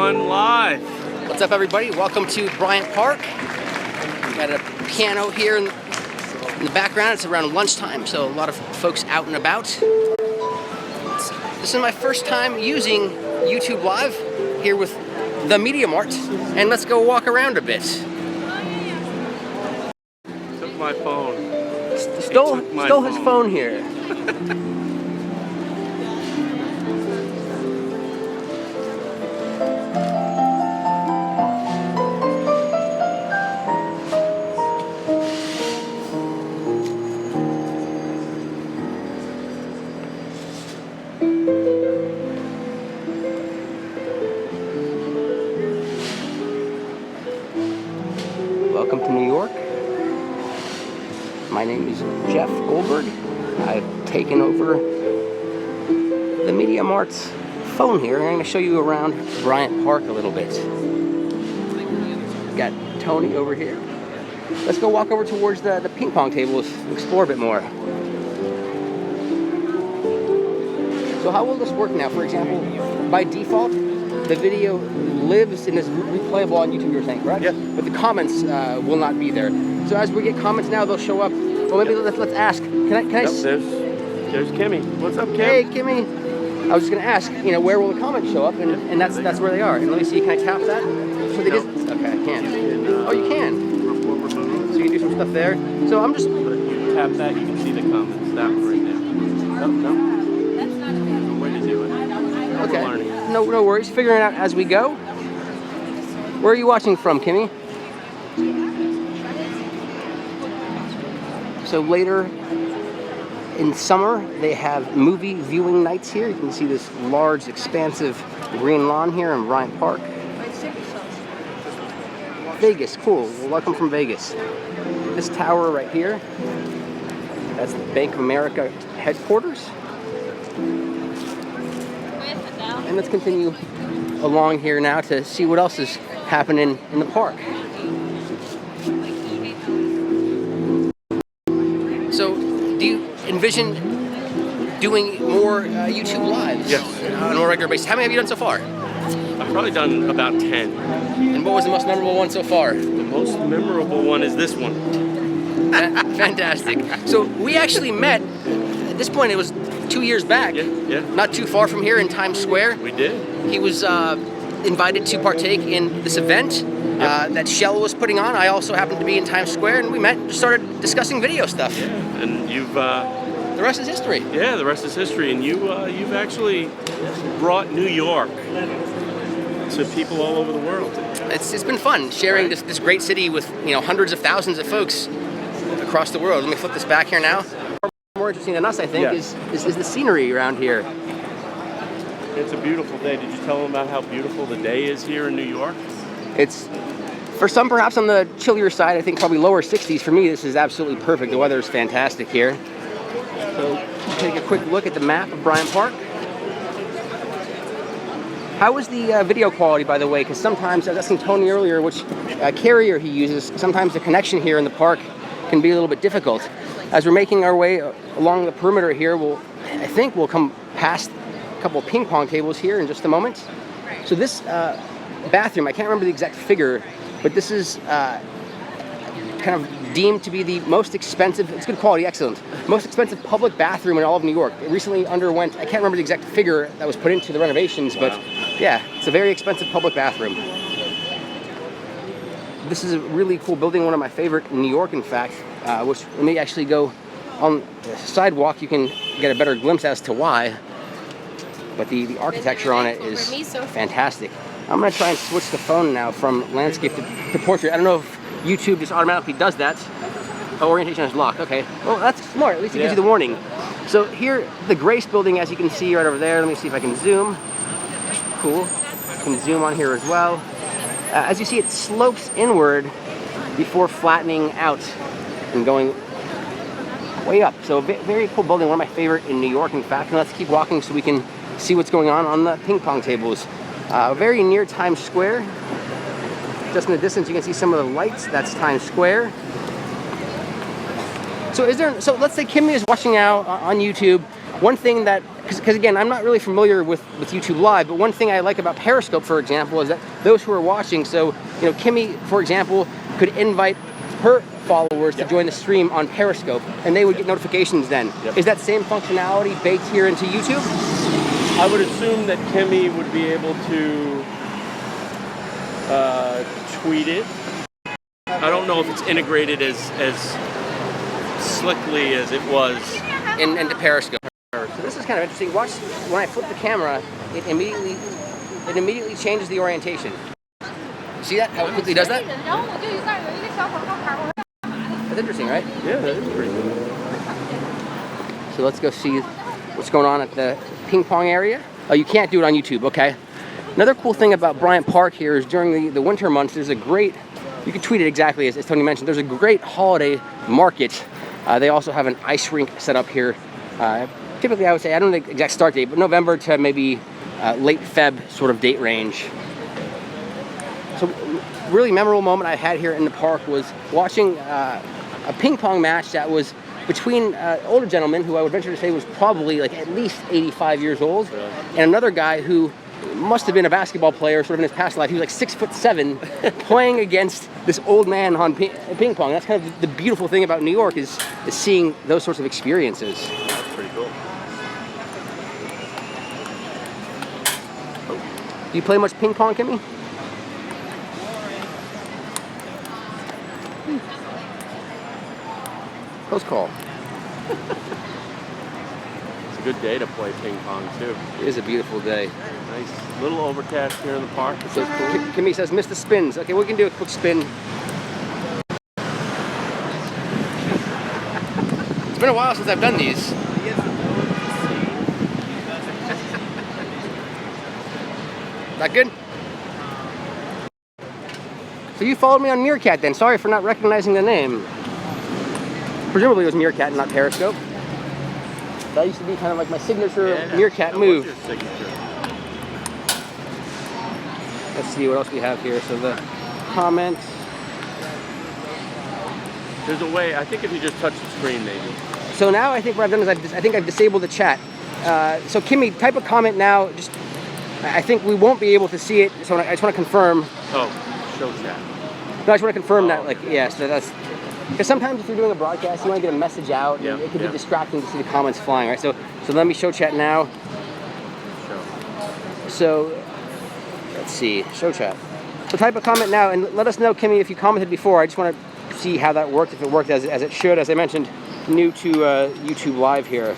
everyone, live. What's up, everybody? Welcome to Bryant Park. Got a piano here in the background. It's around lunchtime, so a lot of folks out and about. This is my first time using YouTube Live here with the Media Mart, and let's go walk around a bit. Took my phone. Stole his phone here. Welcome to New York. My name is Geoff Golberg. I've taken over the Media Mart's phone here, and I'm going to show you around Bryant Park a little bit. Got Tony over here. Let's go walk over towards the ping pong tables, explore a bit more. So how will this work now? For example, by default, the video lives and is replayable on YouTube, you're saying, correct? Yeah. But the comments will not be there. So as we get comments now, they'll show up. Well, maybe let's ask. Can I? Yep, there's Kimmy. What's up, Kim? Hey, Kimmy. I was just gonna ask, where will the comments show up, and that's where they are. And let me see. Can I tap that? So they just, okay, I can. Oh, you can. So you can do some stuff there. So I'm just. You tap that, you can see the comments. That one right there. No. That's not a way to do it. Okay. Learning. No worries. Figuring it out as we go. Where are you watching from, Kimmy? So later in summer, they have movie viewing nights here. You can see this large, expansive green lawn here in Bryant Park. Vegas, cool. Well, welcome from Vegas. This tower right here, that's the Bank of America headquarters. And let's continue along here now to see what else is happening in the park. So, do you envision doing more YouTube Lives? Yes. On a regular basis? How many have you done so far? I've probably done about 10. And what was the most memorable one so far? The most memorable one is this one. Fantastic. So, we actually met, at this point it was 2 years back. Yeah. Not too far from here in Times Square. We did. He was invited to partake in this event that Shell was putting on. I also happened to be in Times Square, and we met and started discussing video stuff. Yeah, and you've... the rest is history. Yeah, the rest is history. And you've actually brought New York to people all over the world. It's been fun sharing this great city with hundreds of thousands of folks across the world. Let me flip this back here now. More interesting than us, I think, is the scenery around here. It's a beautiful day. Did you tell them about how beautiful the day is here in New York? It's, for some perhaps on the chillier side, I think probably lower 60s. For me, this is absolutely perfect. The weather is fantastic here. So take a quick look at the map of Bryant Park. How was the video quality, by the way? Because sometimes, I was asking Tony earlier, which carrier he uses, sometimes the connection here in the park can be a little bit difficult. As we're making our way along the perimeter here, I think we'll come past a couple of ping pong tables here in just a moment. So this bathroom, I can't remember the exact figure, but this is kind of deemed to be the most expensive, it's good quality, excellent, most expensive public bathroom in all of New York. It recently underwent, I can't remember the exact figure that was put into the renovations, but yeah, it's a very expensive public bathroom. This is a really cool building, one of my favorite in New York, in fact, which let me actually go on the sidewalk. You can get a better glimpse as to why, but the architecture on it is fantastic. I'm going to try and switch the phone now from landscape to portrait. I don't know if YouTube just automatically does that. Oh, orientation is locked. Okay. Well, that's smart. At least it gives you the warning. So here, the Grace building, as you can see right over there. Let me see if I can zoom. Cool. I can zoom on here as well. As you see, it slopes inward before flattening out and going way up. So a very cool building, one of my favorite in New York, in fact. And let's keep walking so we can see what's going on the ping pong tables. Very near Times Square. Just in the distance, you can see some of the lights. That's Times Square. So let's say Kimmy is watching out on YouTube. One thing that because again, I'm not really familiar with YouTube Live, but one thing I like about Periscope, for example, is that those who are watching, so, you know, Kimmy, for example, could invite her followers to join the stream on Periscope, and they would get notifications then. Is that same functionality baked here into YouTube? I would assume that Kimmy would be able to tweet it. I don't know if it's integrated as slickly as it was into Periscope. So this is kind of interesting. Watch, when I flip the camera, it immediately changes the orientation. See that? How it quickly does that? That's interesting, right? Yeah, that is pretty cool. So let's go see what's going on at the ping pong area. Oh, you can't do it on YouTube, okay. Another cool thing about Bryant Park here is during the winter months, there's a great, you can tweet it exactly as Tony mentioned, there's a great holiday market. They also have an ice rink set up here. Typically, I would say, I don't know the exact start date, but November to maybe late Feb sort of date range. So really memorable moment I had here in the park was watching a ping pong match that was between older gentleman who I would venture to say was probably like at least 85 years old, and another guy who must have been a basketball player sort of in his past life. He was like 6'7", playing against this old man on ping pong. That's kind of the beautiful thing about New York is seeing those sorts of experiences. That's pretty cool. Do you play much ping pong, Kimmy? Close call. It's a good day to play ping pong too. It is a beautiful day. Nice little overcast here in the park. So Kimmy says, miss the spins. Okay, we can do a quick spin. It's been a while since I've done these. That good? So you followed me on Meerkat then. Sorry for not recognizing the name. Presumably it was Meerkat, not Periscope. That used to be kind of like my signature Meerkat move. What's your signature? Let's see what else we have here. So the comments. There's a way, I think if you just touch the screen maybe. So now I think what I've done is I think I've disabled the chat. So Kimmy, type a comment now. Just, I think we won't be able to see it. So I just want to confirm. Oh, show chat. No, I just want to confirm that, like, yes, that's, because sometimes if you're doing a broadcast, you want to get a message out, and it can be distracting to see the comments flying, right? So let me show chat now. So, let's see, show chat. So type a comment now, and let us know, Kimmy, if you commented before. I just want to see how that worked, if it worked as it should. As I mentioned, new to YouTube Live here.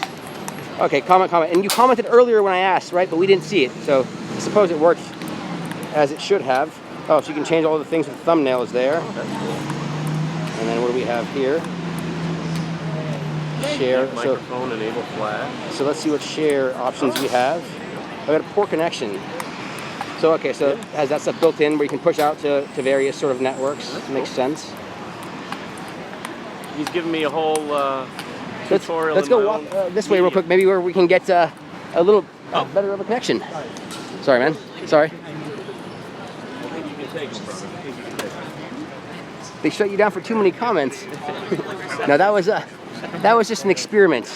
Okay, comment. And you commented earlier when I asked, right? But we didn't see it, so I suppose it worked as it should have. Oh, so you can change all the things with the thumbnails there. And then what do we have here? Share. Microphone, enable flag. So let's see what share options we have. I've got a poor connection. So okay, so it has that stuff built in where you can push out to various sort of networks. That makes sense. He's giving me a whole tutorial. Let's go walk this way real quick, maybe where we can get a little better of a connection. Sorry, man. Sorry. They shut you down for too many comments. No, that was just an experiment.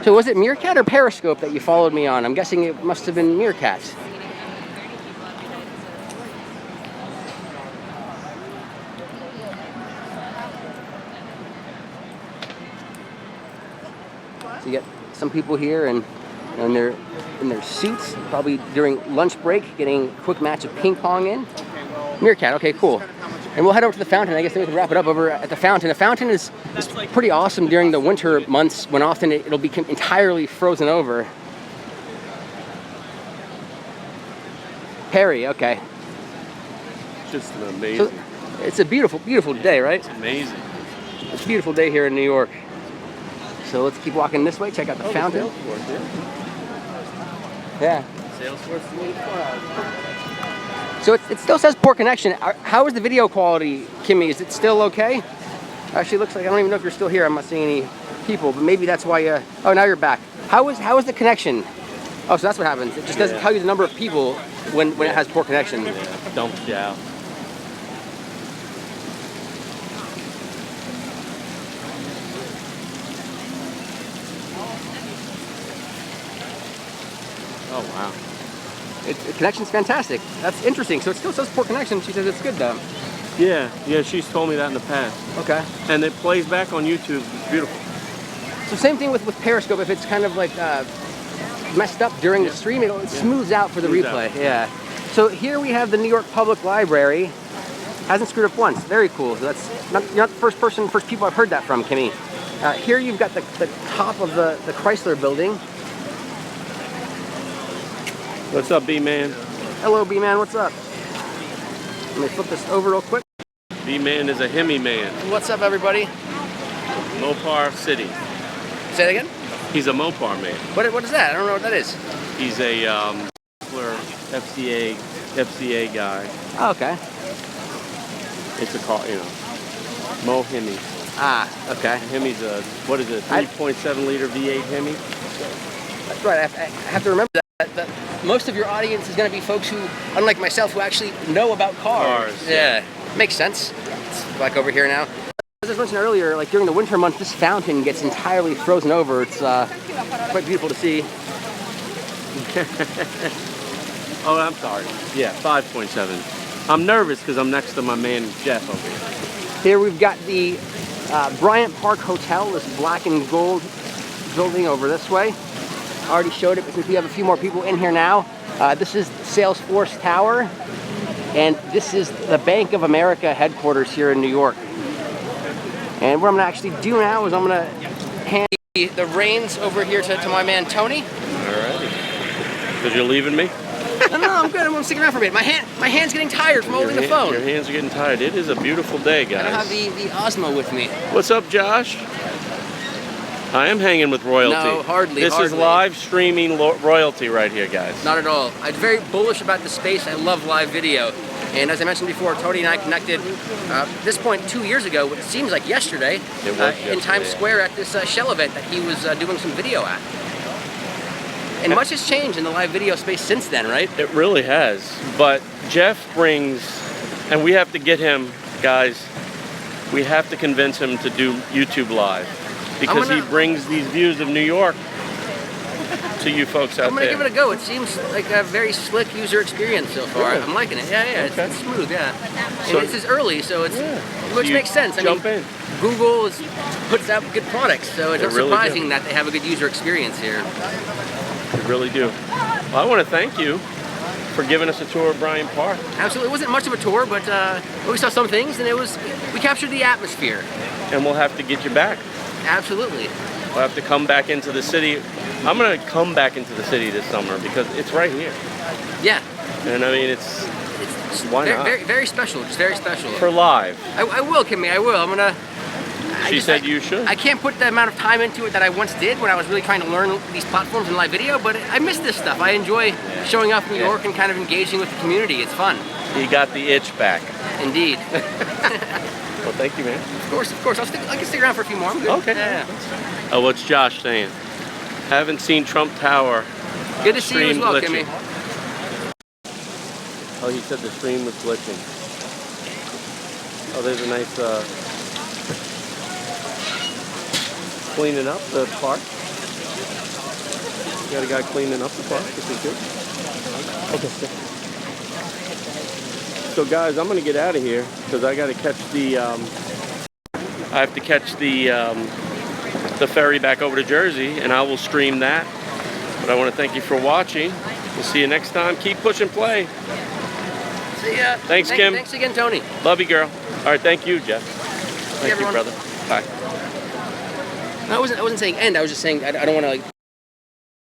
So was it Meerkat or Periscope that you followed me on? I'm guessing it must have been Meerkat. So you get some people here and in their suits, probably during lunch break, getting a quick match of ping pong in. Meerkat, okay, cool. And we'll head over to the fountain. I guess we can wrap it up over at the fountain. The fountain is pretty awesome during the winter months when often it'll be entirely frozen over. Perry, okay. Just an amazing. So it's a beautiful, beautiful day, right? It's amazing. It's a beautiful day here in New York. So let's keep walking this way, check out the fountain. Yeah. Salesforce. So it still says poor connection. How is the video quality, Kimmy? Is it still okay? Actually, it looks like I don't even know if you're still here. I'm not seeing any people, but maybe that's why. Oh, now you're back. How is the connection? Oh, so that's what happens. It just doesn't tell you the number of people when it has poor connection. Yeah, dumped out. wow. Connection's fantastic. That's interesting. So it still says poor connection. She says it's good though. Yeah, she's told me that in the past. Okay. And it plays back on YouTube. It's beautiful. So same thing with Periscope. If it's kind of like messed up during the stream, it smooths out for the replay. Yeah. So here we have the New York Public Library. Hasn't screwed up once. Very cool. So that's you're not the first people I've heard that from, Kimmy. Here you've got the top of the Chrysler building. What's up, B-Man? Hello, B-Man. What's up? Let me flip this over real quick. B-Man is a Hemi man. What's up, everybody? Mopar City. Say that again? He's a Mopar man. What is that? I don't know what that is. He's a FCA guy. Oh, okay. It's a car, Mo Hemi. Ah, okay. Hemi's a, what is it, 3.7 liter V8 Hemi? That's right. I have to remember that most of your audience is going to be folks who, unlike myself, who actually know about cars. Yeah. Makes sense. It's like over here now. As I mentioned earlier, like during the winter months, this fountain gets entirely frozen over. It's quite beautiful to see. Oh, I'm sorry. Yeah, 5.7. I'm nervous because I'm next to my man Geoff over here. Here we've got the Bryant Park Hotel, this black and gold building over this way. I already showed it, but since we have a few more people in here now, this is Salesforce Tower, and this is the Bank of America headquarters here in New York. And what I'm gonna actually do now is I'm gonna hand the reins over here to my man Tony. Alrighty. Because you're leaving me? No, I'm good. I'm sticking around for a bit. My hand's getting tired from holding the phone. Your hands are getting tired. It is a beautiful day, guys. I don't have the Osmo with me. What's up, Josh? I am hanging with royalty. No, hardly. This is live streaming royalty right here, guys. Not at all. I'm very bullish about the space. I love live video. And as I mentioned before, Tony and I connected at this point 2 years ago, what seems like yesterday, in Times Square at this Shell event that he was doing some video at. And much has changed in the live video space since then, right? It really has. But Geoff brings, and we have to get him, guys, we have to convince him to do YouTube Live. Because he brings these views of New York to you folks out there. I'm going to give it a go. It seems like a very slick user experience so far. Really? I'm liking it. Yeah, it's smooth, yeah. So, and this is early, so it's which makes sense. I mean, Google puts out good products, so it's not surprising that they have a good user experience here. They really do. Well, I want to thank you for giving us a tour of Bryant Park. Absolutely. It wasn't much of a tour, but we saw some things, and we captured the atmosphere. And we'll have to get you back. Absolutely. We'll have to come back into the city. I'm going to come back into the city this summer because it's right here. Yeah. And I mean, it's why not? Very, very special. Just very special. For live. I will, Kimmy. I will. I'm going to... She said you should. I can't put the amount of time into it that I once did when I was really trying to learn these platforms in live video, but I miss this stuff. I enjoy showing up in New York and kind of engaging with the community. It's fun. You got the itch back. Indeed. Well, thank you, man. Of course. I can stick around for a few more. I'm good. Okay. Yeah. Oh, what's Josh saying? Haven't seen Trump Tower. Good to see you as well, glitching. Kimmy. Oh, he said the stream was glitching. Oh, there's a nice cleaning up the park. You got a guy cleaning up the park, which is good. Okay. So guys, I'm gonna get out of here because I got to catch the. I have to catch the ferry back over to Jersey, and I will stream that. But I want to thank you for watching. We'll see you next time. Keep pushing play. See ya. Thanks, Kim. Thanks again, Tony. Love you, girl. All right, thank you, Geoff. Thank you, brother. Bye. No, I wasn't saying end. I was just saying I don't want to like